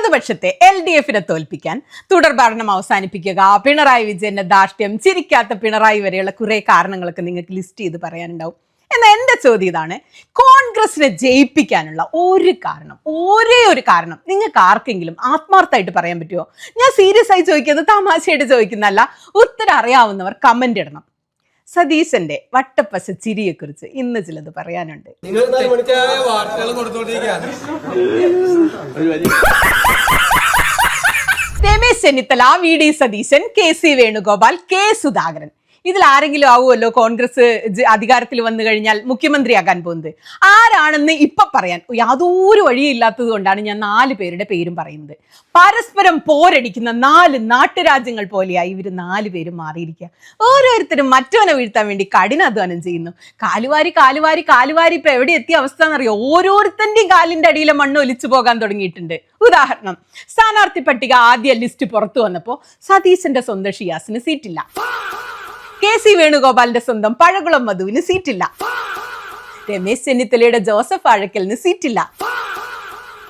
ഇടതുപക്ഷത്തെ LDF-നെ തോൽപ്പിക്കാൻ തുടർഭരണം അവസാനിപ്പിക്കുക, പിണറായി വിജയന്റെ ധാർഷ്ട്യം, ചിരിക്കാത്ത പിണറായി വരെയുള്ള കുറെ കാരണങ്ങളൊക്കെ നിങ്ങൾക്ക് ലിസ്റ്റ് ചെയ്ത് പറയാനുണ്ടാവും. എന്നാൽ എൻ്റെ ചോദ്യം ഇതാണ്, കോൺഗ്രസിനെ ജയിപ്പിക്കാനുള്ള ഒരേ ഒരു കാരണം നിങ്ങൾക്ക് ആർക്കെങ്കിലും ആത്മാർത്ഥമായിട്ട് പറയാൻ പറ്റുമോ? ഞാൻ സീരിയസ് ആയി ചോദിക്കുന്നത്, തമാശയായിട്ട് ചോദിക്കുന്നതല്ല. ഉത്തരം അറിയാവുന്നവർ കമന്റ് ഇടണം. സതീശന്റെ വട്ടപ്പശ ചിരിയെക്കുറിച്ച് ഇന്ന് ചിലത് പറയാനുണ്ട്. Ramesh Chennithala, VD Satheesan, KC Venugopal, K Sudhakaran, ഇതിൽ ആരെങ്കിലും ആവുമല്ലോ കോൺഗ്രസ് അധികാരത്തിൽ വന്നു കഴിഞ്ഞാൽ മുഖ്യമന്ത്രിയാകാൻ പോകുന്നത്. ആരാണെന്ന് ഇപ്പൊ പറയാൻ യാതൊരു വഴിയില്ലാത്തത് കൊണ്ടാണ് ഞാൻ 4 പേരുടെ പേരും പറയുന്നത്. പരസ്പരം പോരടിക്കുന്ന 4 നാട്ടുരാജ്യങ്ങൾ പോലെയായി ഇവർ 4 പേരും മാറിയിരിക്കുക. ഓരോരുത്തരും മറ്റവനെ വീഴ്ത്താൻ വേണ്ടി കഠിനാധ്വാനം ചെയ്യുന്നു. കാലുവാരി ഇപ്പൊ എവിടെ എത്തിയ അവസ്ഥ എന്നറിയോ? ഓരോരുത്തന്റെയും കാലിന്റെ അടിയിലെ മണ്ണ് ഒലിച്ചു പോകാൻ തുടങ്ങിയിട്ടുണ്ട്. ഉദാഹരണം, സ്ഥാനാർത്ഥി പട്ടിക ആദ്യ ലിസ്റ്റ് പുറത്തു വന്നപ്പോ സതീശന്റെ സ്വന്തം ഷിയാസിന് സീറ്റില്ല. KC വേണുഗോപാലിന്റെ സ്വന്തം പഴകുളം മധുവിന് സീറ്റില്ല. രമേശ് ചെന്നിത്തലയുടെ ജോസഫ് ആഴക്കലിന് സീറ്റില്ല.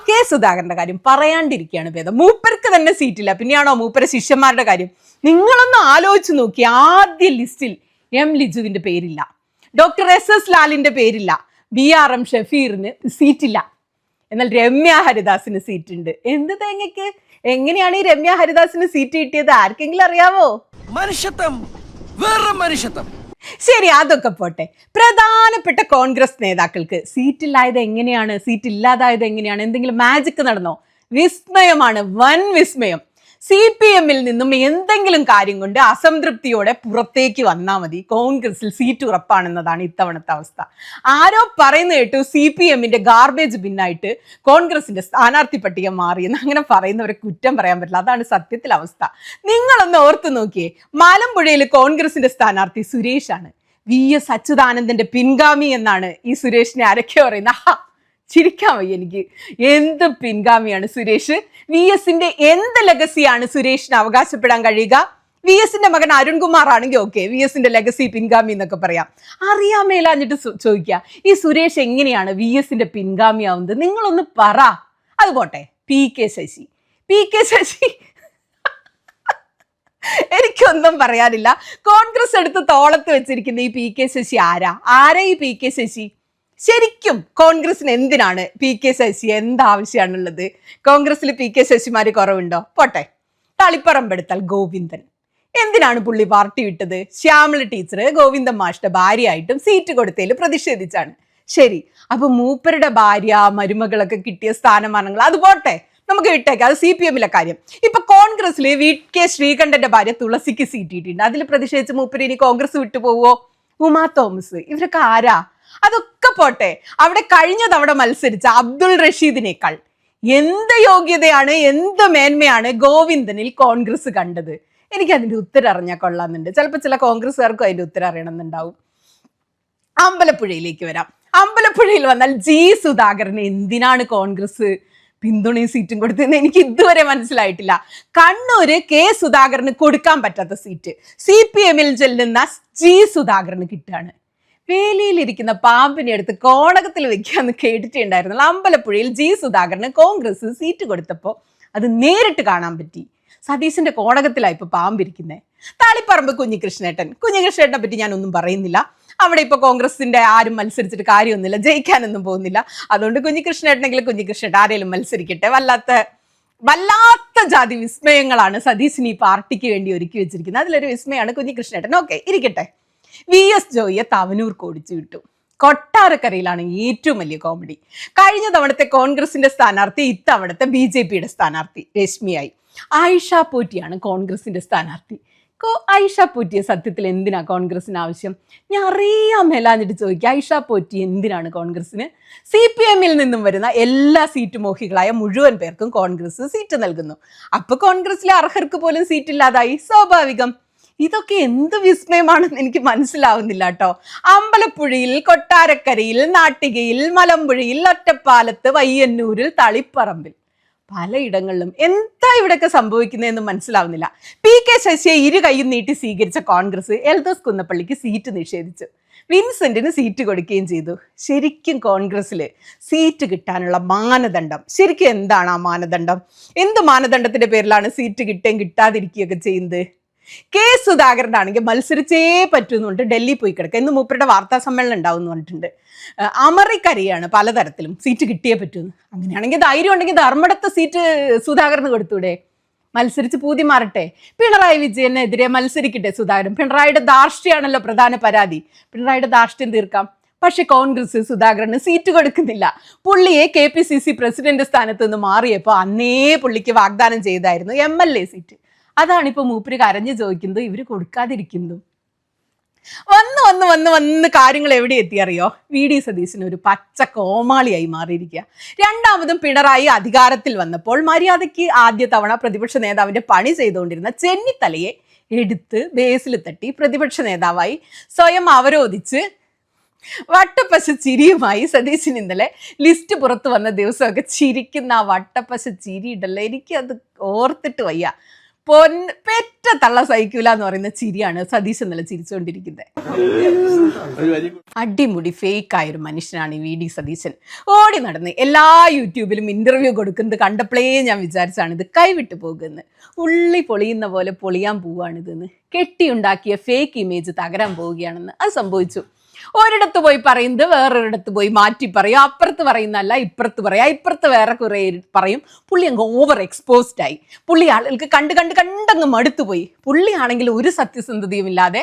K സുധാകരന്റെ കാര്യം പറയാണ്ടിരിക്കുകയാണ് ഭേദം. മൂപ്പർക്ക് തന്നെ സീറ്റില്ല, പിന്നെയാണോ മൂപ്പര ശിഷ്യന്മാരുടെ കാര്യം? നിങ്ങളൊന്ന് ആലോചിച്ച് നോക്കി. ആദ്യ ലിസ്റ്റിൽ M ലിജുവിന്റെ പേരില്ല, ഡോക്ടർ SS ലാലിന്റെ പേരില്ല, BRM ഷഫീറിന് സീറ്റില്ല. എന്നാൽ രമ്യ ഹരിദാസിന് സീറ്റുണ്ട്. എന്ത് തേങ്ങയ്ക്ക്? എങ്ങനെയാണ് ഈ രമ്യ ഹരിദാസിന് സീറ്റ് കിട്ടിയത്? ആർക്കെങ്കിലും അറിയാവോ? ശരി, അതൊക്കെ പോട്ടെ. പ്രധാനപ്പെട്ട കോൺഗ്രസ് നേതാക്കൾക്ക് സീറ്റില്ലായത് എങ്ങനെയാണ്? സീറ്റ് ഇല്ലാതായത് എങ്ങനെയാണ്? എന്തെങ്കിലും മാജിക് നടന്നോ? വിസ്മയമാണ്, വൻ വിസ്മയം. CPM-ൽ നിന്നും എന്തെങ്കിലും കാര്യം കൊണ്ട് അസംതൃപ്തിയോടെ പുറത്തേക്ക് വന്നാൽ മതി, കോൺഗ്രസിൽ സീറ്റ് ഉറപ്പാണെന്നതാണ് ഇത്തവണത്തെ അവസ്ഥ. ആരോ പറയുന്ന കേട്ടു CPM-ന്റെ ഗാർബേജ് ബിന്നായിട്ട് കോൺഗ്രസിന്റെ സ്ഥാനാർത്ഥി പട്ടിക മാറിയെന്ന്. അങ്ങനെ പറയുന്നവരെ കുറ്റം പറയാൻ പറ്റില്ല, അതാണ് സത്യത്തിൽ അവസ്ഥ. നിങ്ങളൊന്ന് ഓർത്തു നോക്കിയേ, മലമ്പുഴയിൽ കോൺഗ്രസിന്റെ സ്ഥാനാർത്ഥി സുരേഷാണ്. VS അച്യുതാനന്ദന്റെ പിൻഗാമി എന്നാണ് ഈ സുരേഷിനെ ആരൊക്കെ പറയുന്നത്. ചിരിക്കാൻ വയ്യ എനിക്ക്. എന്ത് പിൻഗാമിയാണ് സുരേഷ്? VS-ന്റെ എന്ത് ലെഗസിയാണ് സുരേഷിന് അവകാശപ്പെടാൻ കഴിയുക? VS-ന്റെ മകൻ അരുൺകുമാർ ആണെങ്കിൽ ഓക്കെ, VS-ന്റെ ലെഗസി പിൻഗാമി എന്നൊക്കെ പറയാം. അറിയാൻ മേലാഞ്ഞിട്ട് ചോദിക്കുക, ഈ സുരേഷ് എങ്ങനെയാണ് VS-ന്റെ പിൻഗാമി ആവുന്നത്? നിങ്ങളൊന്ന് പറ. അത് പോട്ടെ, PK ശശി എനിക്കൊന്നും പറയാനില്ല. കോൺഗ്രസ് എടുത്ത് തോളത്ത് വെച്ചിരിക്കുന്ന ഈ PK ശശി ആരാ ഈ PK ശശി? ശരിക്കും കോൺഗ്രസിന് എന്തിനാണ് PK ശശി? എന്താവശ്യമാണുള്ളത്? കോൺഗ്രസിൽ PK ശശിമാര് കുറവുണ്ടോ? പോട്ടെ. തളിപ്പറമ്പെടുത്താൽ ഗോവിന്ദൻ, എന്തിനാണ് പുള്ളി പാർട്ടി വിട്ടത്? ശ്യാമള ടീച്ചർ ഗോവിന്ദൻ മാഷ്ട ഭാര്യയായിട്ടും സീറ്റ് കൊടുത്തതിൽ പ്രതിഷേധിച്ചാണ്. ശരി, അപ്പൊ മൂപ്പരുടെ ഭാര്യ മരുമകളൊക്കെ കിട്ടിയ സ്ഥാനമാനങ്ങൾ അത് പോട്ടെ, നമുക്ക് വിട്ടേക്കാം, അത് CPM-ലെ കാര്യം. ഇപ്പൊ കോൺഗ്രസിൽ VK ശ്രീകണ്ഠന്റെ ഭാര്യ തുളസിക്ക് സീറ്റ് കിട്ടിയിട്ടുണ്ട്. അതിൽ പ്രതിഷേധിച്ച് മൂപ്പര് ഇനി കോൺഗ്രസ് വിട്ടു പോവോ? ഉമാ തോമസ്, ഇവരൊക്കെ ആരാ? അതൊക്കെ പോട്ടെ, അവിടെ കഴിഞ്ഞ തവണ മത്സരിച്ച അബ്ദുൾ റഷീദിനേക്കാൾ എന്ത് യോഗ്യതയാണ്, എന്ത് മേന്മയാണ് ഗോവിന്ദനിൽ കോൺഗ്രസ് കണ്ടത്? എനിക്ക് അതിന്റെ ഉത്തരം അറിഞ്ഞാൽ കൊള്ളാമെന്നുണ്ട്. ചിലപ്പോൾ ചില കോൺഗ്രസ്സുകാർക്കും അതിന്റെ ഉത്തരം അറിയണമെന്നുണ്ടാവും. അമ്പലപ്പുഴയിലേക്ക് വരാം. അമ്പലപ്പുഴയിൽ വന്നാൽ സുധാകരന് എന്തിനാണ് കോൺഗ്രസ് പിന്തുണയും സീറ്റും കൊടുത്തതെന്ന് എനിക്ക് ഇതുവരെ മനസ്സിലായിട്ടില്ല. കണ്ണൂര് സുധാകരന് കൊടുക്കാൻ പറ്റാത്ത സീറ്റ് CPM-ൽ ചെല്ലുന്ന സുധാകരന് കിട്ടുകയാണ്. വേലിയിലിരിക്കുന്ന പാമ്പിനെ എടുത്ത് കോണകത്തിൽ വെക്കാന്ന് കേട്ടിട്ടുണ്ടായിരുന്നല്ലോ. അമ്പലപ്പുഴയിൽ സുധാകരന് കോൺഗ്രസ് സീറ്റ് കൊടുത്തപ്പോൾ അത് നേരിട്ട് കാണാൻ പറ്റി. സതീശന്റെ കോണകത്തിലായി ഇപ്പൊ പാമ്പിരിക്കുന്നത്. താളിപ്പറമ്പ് കുഞ്ഞികൃഷ്ണേട്ടനെ പറ്റി ഞാൻ ഒന്നും പറയുന്നില്ല. അവിടെ ഇപ്പൊ കോൺഗ്രസിന്റെ ആരും മത്സരിച്ചിട്ട് കാര്യമൊന്നുമില്ല, ജയിക്കാനൊന്നും പോകുന്നില്ല. അതുകൊണ്ട് കുഞ്ഞികൃഷ്ണേട്ടൻ ആരെങ്കിലും മത്സരിക്കട്ടെ. വല്ലാത്ത ജാതി വിസ്മയങ്ങളാണ് സതീശിന് ഈ പാർട്ടിക്ക് വേണ്ടി ഒരുക്കി വെച്ചിരിക്കുന്നത്. അതിലൊരു വിസ്മയാണ് കുഞ്ഞികൃഷ്ണേട്ടൻ. ഓക്കെ, ഇരിക്കട്ടെ. VS ജോയിയെ തവനൂർക്ക് ഓടിച്ചു വിട്ടു. കൊട്ടാരക്കരയിലാണ് ഏറ്റവും വലിയ കോമഡി. കഴിഞ്ഞ തവണത്തെ കോൺഗ്രസിന്റെ സ്ഥാനാർത്ഥി ഇത്തവണത്തെ BJP-യുടെ സ്ഥാനാർത്ഥി രശ്മിയായി. ആയിഷ പോറ്റിയാണ് കോൺഗ്രസിന്റെ സ്ഥാനാർത്ഥി. ആയിഷ പോറ്റിയെ സത്യത്തിൽ എന്തിനാ കോൺഗ്രസിന് ആവശ്യം? ഞാൻ അറിയാൻ മേലാഞ്ഞിട്ട് ചോദിക്കുക, ആയിഷ പോറ്റി എന്തിനാണ് കോൺഗ്രസിന്? CPM-ൽ നിന്നും വരുന്ന എല്ലാ സീറ്റ് മോഹികളായ മുഴുവൻ പേർക്കും കോൺഗ്രസ് സീറ്റ് നൽകുന്നു. അപ്പൊ കോൺഗ്രസിലെ അർഹർക്ക് പോലും സീറ്റ് ഇല്ലാതായി, സ്വാഭാവികം. ഇതൊക്കെ എന്ത് വിസ്മയമാണെന്ന് എനിക്ക് മനസ്സിലാവുന്നില്ല കേട്ടോ. അമ്പലപ്പുഴയിൽ, കൊട്ടാരക്കരയിൽ, നാട്ടികയിൽ, മലമ്പുഴയിൽ, ഒറ്റപ്പാലത്ത്, വയ്യന്നൂരിൽ, തളിപ്പറമ്പിൽ, പലയിടങ്ങളിലും എന്താ ഇവിടെയൊക്കെ സംഭവിക്കുന്നതെന്ന് മനസ്സിലാവുന്നില്ല. PK ശശിയെ 2 കൈയും നീട്ടി സ്വീകരിച്ച കോൺഗ്രസ് എൽദോസ് കുന്നപ്പള്ളിക്ക് സീറ്റ് നിഷേധിച്ചു. വിൻസെന്റിന് സീറ്റ് കൊടുക്കുകയും ചെയ്തു. ശരിക്കും കോൺഗ്രസ്സിൽ സീറ്റ് കിട്ടാനുള്ള മാനദണ്ഡം ശരിക്കും എന്താണ്? ആ മാനദണ്ഡം എന്ത് മാനദണ്ഡത്തിന്റെ പേരിലാണ് സീറ്റ് കിട്ടുകയും കിട്ടാതിരിക്കുകയൊക്കെ ചെയ്യുന്നത്? കെ സുധാകരനാണെങ്കിൽ മത്സരിച്ചേ പറ്റുന്നുണ്ട് ഡൽഹി പോയി കിടക്കുക. ഇന്ന് മൂപ്പരുടെ വാർത്താ സമ്മേളനം ഉണ്ടാവും എന്ന് പറഞ്ഞിട്ടുണ്ട്. അമറിക്കറിയാണ് പലതരത്തിലും സീറ്റ് കിട്ടിയേ പറ്റുമെന്ന്. അങ്ങനെയാണെങ്കിൽ ധൈര്യം ഉണ്ടെങ്കിൽ ധർമ്മടത്തെ സീറ്റ് സുധാകരന് കൊടുത്തൂടെ? മത്സരിച്ച് പൂതി മാറട്ടെ. പിണറായി വിജയനെതിരെ മത്സരിക്കട്ടെ സുധാകരൻ. പിണറായിയുടെ ധാർഷ്ട്യാണല്ലോ പ്രധാന പരാതി. പിണറായിയുടെ ധാർഷ്ട്യം തീർക്കാം. പക്ഷെ കോൺഗ്രസ് സുധാകരന് സീറ്റ് കൊടുക്കുന്നില്ല. പുള്ളിയെ KPCC പ്രസിഡന്റ് സ്ഥാനത്ത് നിന്ന് മാറിയപ്പോൾ അന്നേ പുള്ളിക്ക് വാഗ്ദാനം ചെയ്തായിരുന്നു MLA സീറ്റ്. അതാണിപ്പോ മൂപ്പര് കരഞ്ഞു ചോദിക്കുന്നത്, ഇവര് കൊടുക്കാതിരിക്കുന്നു. വന്ന് വന്ന് വന്ന് വന്ന് കാര്യങ്ങൾ എവിടെ എത്തിയറിയോ? VD സതീശന് ഒരു പച്ച കോമാളിയായി മാറിയിരിക്കുക. രണ്ടാമതും പിണറായി അധികാരത്തിൽ വന്നപ്പോൾ മര്യാദയ്ക്ക് ആദ്യ തവണ പ്രതിപക്ഷ നേതാവിന്റെ പണി ചെയ്തുകൊണ്ടിരുന്ന ചെന്നിത്തലയെ എടുത്ത് ബേസിൽ തട്ടി പ്രതിപക്ഷ നേതാവായി സ്വയം അവരോധിച്ച് വട്ടപ്പശ ചിരിയുമായി സതീശൻ ഇന്നലെ ലിസ്റ്റ് പുറത്തു വന്ന ദിവസമൊക്കെ ചിരിക്കുന്ന ആ വട്ടപ്പശ ചിരി ഉണ്ടല്ലോ, എനിക്കത് ഓർത്തിട്ട് വയ്യ. പെറ്റ തള്ള സഹിക്കൂല എന്ന് പറയുന്ന ചിരിയാണ് സതീശൻ ഇന്നലെ ചിരിച്ചുകൊണ്ടിരിക്കുന്നത്. അടിമുടി ഫേക്കായൊരു മനുഷ്യനാണ് VD സതീശൻ. ഓടി നടന്ന് എല്ലാ യൂട്യൂബിലും ഇന്റർവ്യൂ കൊടുക്കുന്നത് കണ്ടപ്പോഴേ ഞാൻ വിചാരിച്ചാണ് ഇത് കൈവിട്ടു പോകുന്നത്. ഉള്ളി പൊളിയുന്ന പോലെ പൊളിയാൻ പോവുകയാണിതെന്ന്. കെട്ടിയുണ്ടാക്കിയ ഫേക്ക് ഇമേജ് തകരാൻ പോവുകയാണെന്ന്. അത് സംഭവിച്ചു. ഒരിടത്ത് പോയി പറയുന്നത് വേറൊരിടത്ത് പോയി മാറ്റി പറയും. അപ്പുറത്ത് പറയുന്നല്ല ഇപ്പുറത്ത് പറയാം, ഇപ്പുറത്ത് വേറെ കുറെ പറയും. പുള്ളി അങ്ങ് ഓവർ എക്സ്പോസ്ഡ് ആയി. പുള്ളി ആളുകൾക്ക് കണ്ടങ്ങ് മടുത്തുപോയി. പുള്ളിയാണെങ്കിൽ ഒരു സത്യസന്ധതയും ഇല്ലാതെ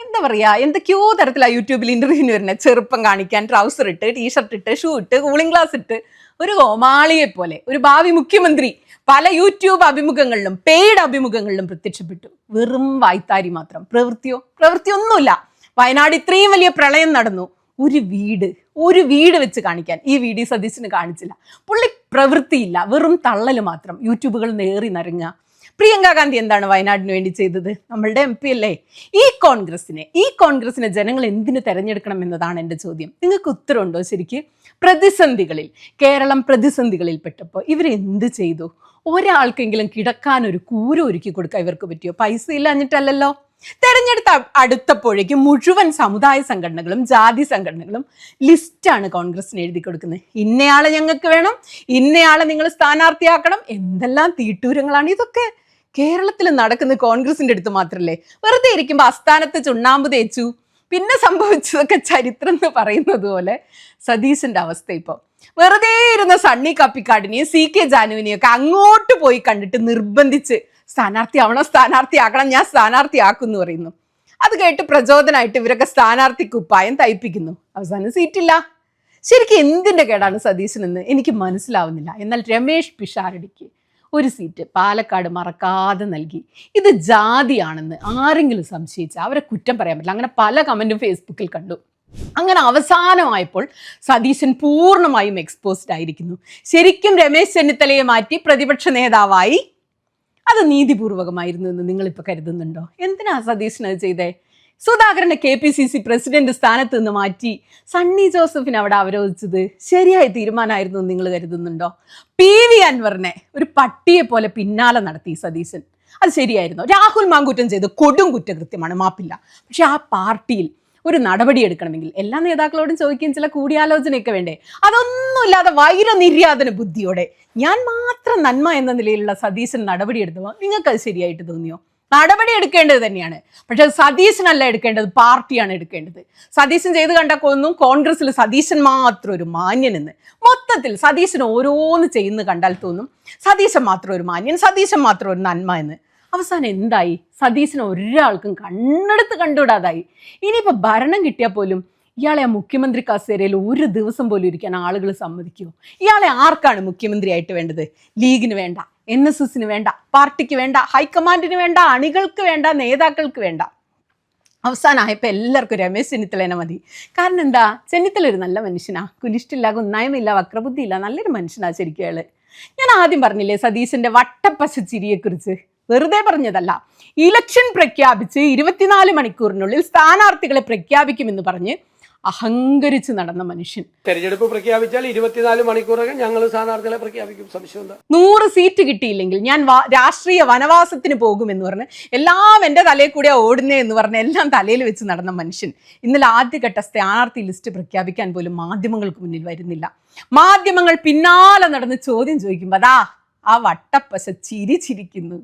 എന്താ പറയാ, എന്തൊക്കെയോ തരത്തിലാണ് യൂട്യൂബിൽ ഇന്റർവ്യൂവിന് വരുന്നത്. ചെറുപ്പം കാണിക്കാൻ ട്രൗസർ ഇട്ട്, ടീഷർട്ട് ഇട്ട്, ഷൂ ഇട്ട്, കൂളിംഗ് ഗ്ലാസ് ഇട്ട്, ഒരു കോമാളിയെ പോലെ ഒരു ഭാവി മുഖ്യമന്ത്രി പല യൂട്യൂബ് അഭിമുഖങ്ങളിലും പെയ്ഡ് അഭിമുഖങ്ങളിലും പ്രത്യക്ഷപ്പെട്ടു. വെറും വായ്ത്താരി മാത്രം. പ്രവൃത്തിയൊന്നുമില്ല. വയനാട് ഇത്രയും വലിയ പ്രളയം നടന്നു, ഒരു വീട് വെച്ച് കാണിക്കാൻ ഈ VD സതീശന് കാണിച്ചില്ല. പുള്ളി പ്രവൃത്തിയില്ല, വെറും തള്ളല് മാത്രം. യൂട്യൂബുകൾ നേറി നരങ്ങുക. പ്രിയങ്ക ഗാന്ധി എന്താണ് വയനാടിന് വേണ്ടി ചെയ്തത്? നമ്മളുടെ MP അല്ലേ. ഈ കോൺഗ്രസിനെ ജനങ്ങൾ എന്തിനു തെരഞ്ഞെടുക്കണം എന്നതാണ് എൻ്റെ ചോദ്യം. നിങ്ങൾക്ക് ഉത്തരവുണ്ടോ? ശരിക്ക് കേരളം പ്രതിസന്ധികളിൽ പെട്ടപ്പോൾ ഇവരെന്ത് ചെയ്തു? ഒരാൾക്കെങ്കിലും കിടക്കാൻ ഒരു കൂര ഒരുക്കി കൊടുക്കാൻ ഇവർക്ക് പറ്റിയോ? പൈസ ഇല്ലാഞ്ഞിട്ടല്ലല്ലോ. തെരഞ്ഞെടുത്ത് അടുത്തപ്പോഴേക്കും മുഴുവൻ സമുദായ സംഘടനകളും ജാതി സംഘടനകളും ലിസ്റ്റാണ് കോൺഗ്രസിന് എഴുതി കൊടുക്കുന്നത്. ഇന്നയാളെ ഞങ്ങൾക്ക് വേണം, ഇന്നയാളെ നിങ്ങൾ സ്ഥാനാർത്ഥിയാക്കണം. എന്തെല്ലാം തീട്ടൂരങ്ങളാണ് ഇതൊക്കെ കേരളത്തിൽ നടക്കുന്നത്. കോൺഗ്രസിന്റെ അടുത്ത് മാത്രമല്ലേ. വെറുതെ ഇരിക്കുമ്പോൾ അസ്ഥാനത്ത് ചുണ്ണാമ്പ് തേച്ചു, പിന്നെ സംഭവിച്ചതൊക്കെ ചരിത്രം എന്ന് പറയുന്നത് പോലെ സതീശന്റെ അവസ്ഥ ഇപ്പം. വെറുതെ ഇരുന്ന സണ്ണി കപ്പിക്കാടിനെയും CK ജാനുവിനെയും ഒക്കെ അങ്ങോട്ട് പോയി കണ്ടിട്ട് നിർബന്ധിച്ച് സ്ഥാനാർത്ഥിയാക്കണം, ഞാൻ സ്ഥാനാർത്ഥിയാക്കുന്നു പറയുന്നു. അത് കേട്ട് പ്രചോദനമായിട്ട് ഇവരൊക്കെ സ്ഥാനാർത്ഥി കുപ്പായം തയ്പ്പിക്കുന്നു. അവസാനം സീറ്റില്ല. ശരിക്കും എന്തിന്റെ കേടാണ് സതീശനെന്ന് എനിക്ക് മനസ്സിലാവുന്നില്ല. എന്നാൽ രമേഷ് പിഷാരടിക്ക് ഒരു സീറ്റ് പാലക്കാട് മറക്കാതെ നൽകി. ഇത് ജാതിയാണെന്ന് ആരെങ്കിലും സംശയിച്ച അവരെ കുറ്റം പറയാൻ പറ്റില്ല. അങ്ങനെ പല കമന്റും ഫേസ്ബുക്കിൽ കണ്ടു. അങ്ങനെ അവസാനമായപ്പോൾ സതീശൻ പൂർണ്ണമായും എക്സ്പോസ്ഡ് ആയിരിക്കുന്നു. ശരിക്കും രമേശ് ചെന്നിത്തലയെ മാറ്റി പ്രതിപക്ഷ നേതാവായി. അത് നീതിപൂർവകമായിരുന്നു എന്ന് നിങ്ങളിപ്പോൾ കരുതുന്നുണ്ടോ? എന്തിനാ സതീശൻ അത് ചെയ്തേ? സുധാകരനെ KPCC പ്രസിഡന്റ് സ്ഥാനത്ത് നിന്ന് മാറ്റി സണ്ണി ജോസഫിനെ അവിടെ അവരോധിച്ചത് ശരിയായ തീരുമാനമായിരുന്നു എന്ന് നിങ്ങൾ കരുതുന്നുണ്ടോ? PV അൻവറിനെ ഒരു പട്ടിയെ പോലെ പിന്നാലെ നടത്തി സതീശൻ. അത് ശരിയായിരുന്നു. രാഹുൽ മാങ്കൂറ്റം ചെയ്ത് കൊടും കുറ്റകൃത്യമാണ്, മാപ്പില്ല. പക്ഷെ ആ പാർട്ടിയിൽ ഒരു നടപടി എടുക്കണമെങ്കിൽ എല്ലാ നേതാക്കളോടും ചോദിക്കുകയും ചില കൂടിയാലോചനയൊക്കെ വേണ്ടേ? അതൊന്നുമില്ലാതെ വൈരനിര്യാതന ബുദ്ധിയോടെ ഞാൻ മാത്രം നന്മ എന്ന നിലയിലുള്ള സതീശൻ നടപടി എടുത്തപ്പോൾ നിങ്ങൾക്കത് ശരിയായിട്ട് തോന്നിയോ? നടപടി എടുക്കേണ്ടത് തന്നെയാണ്. പക്ഷെ സതീശനല്ല എടുക്കേണ്ടത്, പാർട്ടിയാണ് എടുക്കേണ്ടത്. സതീശൻ ചെയ്ത് കണ്ടാൽ കോൺഗ്രസിൽ സതീശൻ മാത്രം ഒരു മാന്യനെന്ന്. മൊത്തത്തിൽ സതീശൻ ഓരോന്ന് ചെയ്യുന്ന കണ്ടാൽ തോന്നും സതീശൻ മാത്രം ഒരു മാന്യൻ, സതീശൻ മാത്രം ഒരു നന്മ എന്ന്. അവസാനം എന്തായി? സതീശന് ഒരാൾക്കും കണ്ണെടുത്ത് കണ്ടുവിടാതായി. ഇനിയിപ്പോൾ ഭരണം കിട്ടിയാൽ പോലും ഇയാളെ ആ മുഖ്യമന്ത്രി കസേരയിൽ ഒരു ദിവസം പോലും ഇരിക്കാൻ ആളുകൾ സമ്മതിക്കുമോ? ഇയാളെ ആർക്കാണ് മുഖ്യമന്ത്രിയായിട്ട് വേണ്ടത്? ലീഗിന് വേണ്ട, NSSന് വേണ്ട, പാർട്ടിക്ക് വേണ്ട, ഹൈക്കമാൻഡിന് വേണ്ട, അണികൾക്ക് വേണ്ട, നേതാക്കൾക്ക് വേണ്ട. അവസാനമായപ്പോൾ എല്ലാവർക്കും രമേശ് ചെന്നിത്തലേനെ മതി. കാരണം എന്താ? ചെന്നിത്തല ഒരു നല്ല മനുഷ്യനാ, കുലിഷ്ടില്ല, കുന്നായ്മയില്ല, വക്രബുദ്ധിയില്ല, നല്ലൊരു മനുഷ്യനാ ശരിക്കും അയാള്. ഞാൻ ആദ്യം പറഞ്ഞില്ലേ സതീശന്റെ വട്ടപ്പശ ചിരിയെക്കുറിച്ച്? വെറുതെ പറഞ്ഞതല്ല. ഇലക്ഷൻ പ്രഖ്യാപിച്ച് 24 മണിക്കൂറിനുള്ളിൽ സ്ഥാനാർത്ഥികളെ പ്രഖ്യാപിക്കുമെന്ന് പറഞ്ഞ് അഹങ്കരിച്ച് നടന്ന മനുഷ്യൻ. തെരഞ്ഞെടുപ്പ് പ്രഖ്യാപിച്ചാൽ 24 മണിക്കൂറൊക്കെ ഞങ്ങൾ സ്ഥാനാർത്ഥികളെ പ്രഖ്യാപിക്കും. സംശയം എന്താ? 100 സീറ്റ് കിട്ടിയില്ലെങ്കിൽ ഞാൻ രാഷ്ട്രീയ വനവാസത്തിന് പോകുമെന്ന് പറഞ്ഞ് എല്ലാം എൻ്റെ തലയിൽ കൂടെ ഓടുന്നേ എന്ന് പറഞ്ഞ് എല്ലാം തലയിൽ വെച്ച് നടന്ന മനുഷ്യൻ ഇന്നലെ ആദ്യഘട്ട സ്ഥാനാർത്ഥി ലിസ്റ്റ് പ്രഖ്യാപിക്കാൻ പോലും മാധ്യമങ്ങൾക്ക് മുന്നിൽ വരുന്നില്ല. മാധ്യമങ്ങൾ പിന്നാലെ നടന്ന് ചോദ്യം ചോദിക്കുമ്പോൾ അതാ ആ വട്ടപ്പശ ചിരിച്ചിരിക്കുന്നു.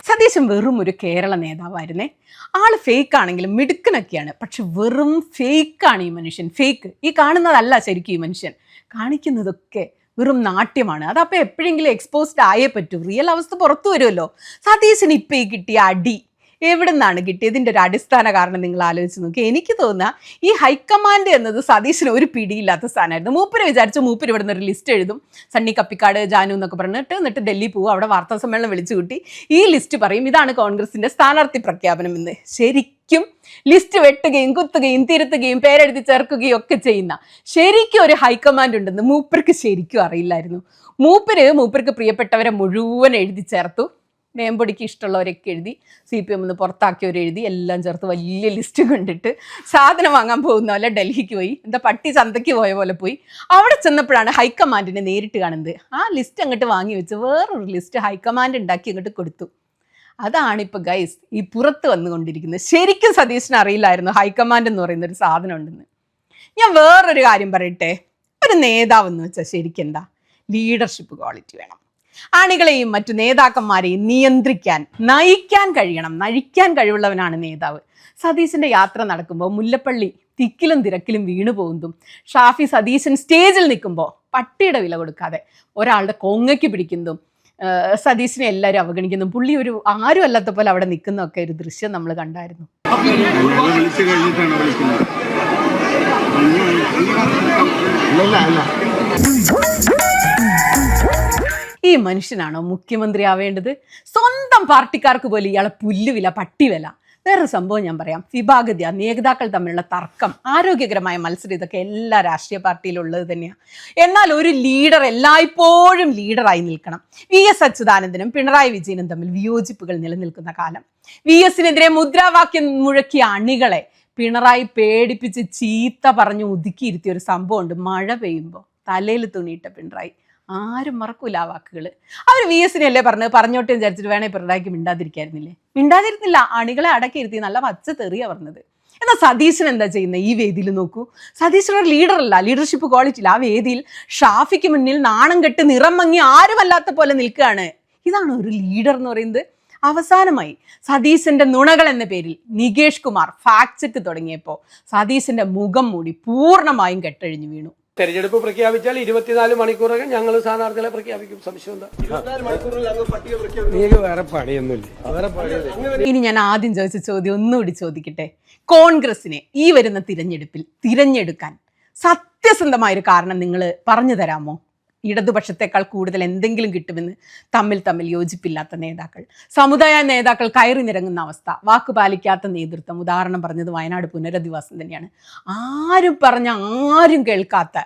സതീശൻ വെറും ഒരു കേരള നേതാവായിരുന്നേ. ആള് ഫേക്ക് ആണെങ്കിലും മിടുക്കനൊക്കെയാണ്. പക്ഷെ വെറും ഫേക്കാണ് ഈ മനുഷ്യൻ. ഫേക്ക് ഈ കാണുന്നതല്ല ശരിക്കും ഈ മനുഷ്യൻ കാണിക്കുന്നതൊക്കെ വെറും നാട്യമാണ്. അതപ്പോൾ എപ്പോഴെങ്കിലും എക്സ്പോസ്ഡ് ആയേ പറ്റൂ. റിയൽ അവസ്ഥ പുറത്തു വരുമല്ലോ. സതീശന് ഇപ്പം ഈ കിട്ടിയ അടി എവിടെ നിന്നാണ് കിട്ടിയത്? ഇതിൻ്റെ ഒരു അടിസ്ഥാന കാരണം നിങ്ങൾ ആലോചിച്ച് നോക്കി. എനിക്ക് തോന്നുക ഈ ഹൈക്കമാൻഡ് എന്നത് സതീശന് ഒരു പിടിയില്ലാത്ത സ്ഥാനമായിരുന്നു. മൂപ്പര് വിചാരിച്ചു മൂപ്പര് ഇവിടെ നിന്ന് ഒരു ലിസ്റ്റ് എഴുതും, സണ്ണി കപ്പിക്കാട് ജാനു എന്നൊക്കെ പറഞ്ഞിട്ട്, എന്നിട്ട് ഡൽഹി പോകും, അവിടെ വാർത്താ സമ്മേളനം വിളിച്ചു കൂട്ടി ഈ ലിസ്റ്റ് പറയും ഇതാണ് കോൺഗ്രസിന്റെ സ്ഥാനാർത്ഥി പ്രഖ്യാപനം എന്ന്. ശരിക്കും ലിസ്റ്റ് വെട്ടുകയും കുത്തുകയും തിരുത്തുകയും പേരെഴുതി ചേർക്കുകയും ഒക്കെ ചെയ്യുന്ന ശരിക്കും ഒരു ഹൈക്കമാൻഡ് ഉണ്ടെന്ന് മൂപ്പർക്ക് ശരിക്കും അറിയില്ലായിരുന്നു. മൂപ്പർക്ക് പ്രിയപ്പെട്ടവരെ മുഴുവൻ എഴുതി ചേർത്തു. മേമ്പൊടിക്ക് ഇഷ്ടമുള്ളവരൊക്കെ എഴുതി, CPM ഒന്ന് പുറത്താക്കിയവർ എഴുതി, എല്ലാം ചേർത്ത് വലിയ ലിസ്റ്റ് കണ്ടിട്ട് സാധനം വാങ്ങാൻ പോകുന്ന പോലെ ഡൽഹിക്ക് പോയി. എന്താ പട്ടി ചന്തയ്ക്ക് പോയ പോലെ പോയി. അവിടെ ചെന്നപ്പോഴാണ് ഹൈക്കമാൻഡിനെ നേരിട്ട് കാണുന്നത്. ആ ലിസ്റ്റ് അങ്ങോട്ട് വാങ്ങി വെച്ച് വേറൊരു ലിസ്റ്റ് ഹൈക്കമാൻഡ് ഉണ്ടാക്കി അങ്ങോട്ട് കൊടുത്തു. അതാണിപ്പോൾ ഗൈസ് ഈ പുറത്ത് വന്നുകൊണ്ടിരിക്കുന്നത്. ശരിക്കും സതീശന് അറിയില്ലായിരുന്നു ഹൈക്കമാൻഡ് എന്ന് പറയുന്ന ഒരു സാധനം ഉണ്ടെന്ന്. ഞാൻ വേറൊരു കാര്യം പറയട്ടെ. ഒരു നേതാവെന്ന് വെച്ചാൽ ശരിക്കും എന്താ ലീഡർഷിപ്പ് ക്വാളിറ്റി വേണം. അണികളെയും മറ്റു നേതാക്കന്മാരെയും നിയന്ത്രിക്കാൻ, നയിക്കാൻ കഴിവുള്ളവനാണ് നേതാവ്. സതീശന്റെ യാത്ര നടക്കുമ്പോൾ മുല്ലപ്പള്ളി തിക്കിലും തിരക്കിലും വീണു പോകുന്നതും, ഷാഫി സതീശൻ സ്റ്റേജിൽ നിൽക്കുമ്പോൾ പട്ടിയുടെ വില കൊടുക്കാതെ ഒരാളുടെ കൊങ്ങയ്ക്ക് പിടിക്കുന്നതും, സതീശനെ എല്ലാവരും അവഗണിക്കുന്നതും, പുള്ളി ഒരു ആരും അല്ലാത്ത പോലെ അവിടെ നിൽക്കുന്നതൊക്കെ ഒരു ദൃശ്യം നമ്മൾ കണ്ടായിരുന്നു. ഈ മനുഷ്യനാണോ മുഖ്യമന്ത്രി ആവേണ്ടത്? സ്വന്തം പാർട്ടിക്കാർക്ക് പോലും ഇയാളെ പുല്ലുവില, പട്ടിവില. വേറൊരു സംഭവം ഞാൻ പറയാം. വിഭാഗത, നേതാക്കൾ തമ്മിലുള്ള തർക്കം, ആരോഗ്യകരമായ മത്സരം, ഇതൊക്കെ എല്ലാ രാഷ്ട്രീയ പാർട്ടിയിലും ഉള്ളത് തന്നെയാണ്. എന്നാൽ ഒരു ലീഡർ എല്ലായ്പ്പോഴും ലീഡറായി നിൽക്കണം. VS അച്യുതാനന്ദനും പിണറായി വിജയനും തമ്മിൽ വിയോജിപ്പുകൾ നിലനിൽക്കുന്ന കാലം, VSനെതിരെ മുദ്രാവാക്യം മുഴക്കിയ അണികളെ പിണറായി പേടിപ്പിച്ച് ചീത്ത പറഞ്ഞു ഒതുക്കിയിരുത്തിയ ഒരു സംഭവമുണ്ട്. മഴ പെയ്യുമ്പോൾ തലയിൽ തുണിയിട്ട പിണറായി. ആരും മറക്കൂല ആ വാക്കുകൾ. അവർ VSനെയല്ലേ പറഞ്ഞോട്ടെ വിചാരിച്ചിട്ട് വേണേ പിണറായിക്ക് മിണ്ടാതിരുന്നില്ല. അണികളെ അടക്കിയിരുത്തി നല്ല പച്ച തെറിയാ പറഞ്ഞത്. എന്നാൽ സതീശൻ എന്താ ചെയ്യുന്നത് ഈ വേദിയിൽ? നോക്കൂ, സതീശൻ ഒരു ലീഡറല്ല, ലീഡർഷിപ്പ് ക്വാളിറ്റി ഇല്ല. ആ വേദിയിൽ ഷാഫിക്ക് മുന്നിൽ നാണം കെട്ട് നിറം മങ്ങി ആരുമല്ലാത്ത പോലെ നിൽക്കുകയാണ്. ഇതാണ് ഒരു ലീഡർ എന്ന് പറയുന്നത്. അവസാനമായി സതീശന്റെ നുണകൾ എന്ന പേരിൽ നികേഷ് കുമാർ ഫാക്ട് ചെക്ക് തുടങ്ങിയപ്പോൾ സതീശന്റെ മുഖം മൂടി പൂർണ്ണമായും കെട്ടഴിഞ്ഞു വീണു. തെരഞ്ഞെടുപ്പ് പ്രഖ്യാപിച്ചാൽ 24 മണിക്കൂറൊക്കെ ഞങ്ങൾ സ്ഥാനാർത്ഥികളെ പ്രഖ്യാപിക്കും. സംശയം എന്താ? വേറെ പണിയൊന്നുമില്ല. ഇനി ഞാൻ ആദ്യം ചോദിച്ച ചോദ്യം ഒന്നുകൂടി ചോദിക്കട്ടെ. കോൺഗ്രസിനെ ഈ വരുന്ന തിരഞ്ഞെടുപ്പിൽ തിരഞ്ഞെടുക്കാൻ സത്യസന്ധമായൊരു കാരണം നിങ്ങൾ പറഞ്ഞു തരാമോ? ഇടതുപക്ഷത്തെക്കാൾ കൂടുതൽ എന്തെങ്കിലും കിട്ടുമെന്ന് തമ്മിൽ യോജിപ്പില്ലാത്ത നേതാക്കൾ, സമുദായ നേതാക്കൾ കയറി നിരങ്ങുന്ന അവസ്ഥ, വാക്ക് പാലിക്കാത്ത നേതൃത്വം. ഉദാഹരണം പറഞ്ഞത് വയനാട് പുനരധിവാസം തന്നെയാണ്. ആരും കേൾക്കാത്ത,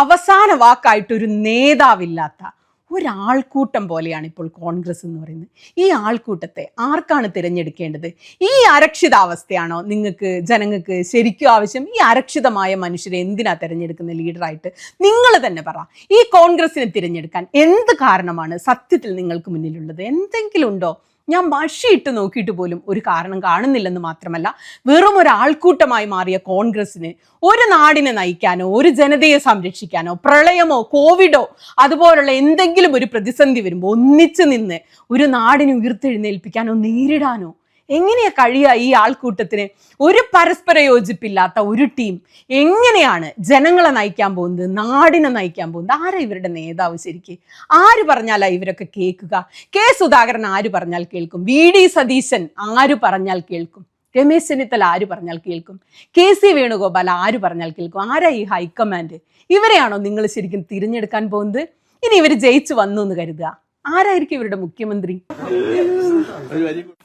അവസാന വാക്കായിട്ടൊരു നേതാവില്ലാത്ത ഒരാൾക്കൂട്ടം പോലെയാണ് ഇപ്പോൾ കോൺഗ്രസ് എന്ന് പറയുന്നത്. ഈ ആൾക്കൂട്ടത്തെ ആർക്കാണ് തിരഞ്ഞെടുക്കേണ്ടത്? ഈ അരക്ഷിതാവസ്ഥയാണോ ജനങ്ങൾക്ക് ശരിക്കും ആവശ്യം? ഈ അരക്ഷിതമായ മനുഷ്യരെ എന്തിനാ തിരഞ്ഞെടുക്കുന്ന ലീഡറായിട്ട്? നിങ്ങൾ തന്നെ പറ. ഈ കോൺഗ്രസിനെ തിരഞ്ഞെടുക്കാൻ എന്ത് കാരണമാണ് സത്യത്തിൽ നിങ്ങൾക്ക് മുന്നിലുള്ളത്? എന്തെങ്കിലും ഉണ്ടോ? ഞാൻ മഷിയിട്ട് നോക്കിയിട്ട് പോലും ഒരു കാരണം കാണുന്നില്ലെന്ന് മാത്രമല്ല, വെറും ഒരു ആൾക്കൂട്ടമായി മാറിയ കോൺഗ്രസിന് ഒരു നാടിനെ നയിക്കാനോ ഒരു ജനതയെ സംരക്ഷിക്കാനോ പ്രളയമോ കോവിഡോ അതുപോലുള്ള എന്തെങ്കിലും ഒരു പ്രതിസന്ധി വരുമ്പോൾ ഒന്നിച്ചു നിന്ന് ഒരു നാടിനെ ഉയർത്തെഴുന്നേൽപ്പിക്കാനോ നേരിടാനോ എങ്ങനെയാ കഴിയുക ഈ ആൾക്കൂട്ടത്തിന്? ഒരു പരസ്പര യോജിപ്പില്ലാത്ത ഒരു ടീം എങ്ങനെയാണ് ജനങ്ങളെ നയിക്കാൻ പോകുന്നത്, നാടിനെ നയിക്കാൻ പോകുന്നത്? ആരാ ഇവരുടെ നേതാവ് ശരിക്ക്? ആര് പറഞ്ഞാലാ ഇവരൊക്കെ കേൾക്കുക? കെ സുധാകരൻ ആര് പറഞ്ഞാൽ കേൾക്കും? VD സതീശൻ ആര് പറഞ്ഞാൽ കേൾക്കും? രമേശ് ചെന്നിത്തല ആര് പറഞ്ഞാൽ കേൾക്കും? KC വേണുഗോപാൽ ആര് പറഞ്ഞാൽ കേൾക്കും? ആരാ ഈ ഹൈക്കമാൻഡ്? ഇവരെയാണോ നിങ്ങൾ ശരിക്കും തിരഞ്ഞെടുക്കാൻ പോകുന്നത്? ഇനി ഇവർ ജയിച്ചു വന്നു എന്ന് കരുതുക, ആരായിരിക്കും ഇവരുടെ മുഖ്യമന്ത്രി?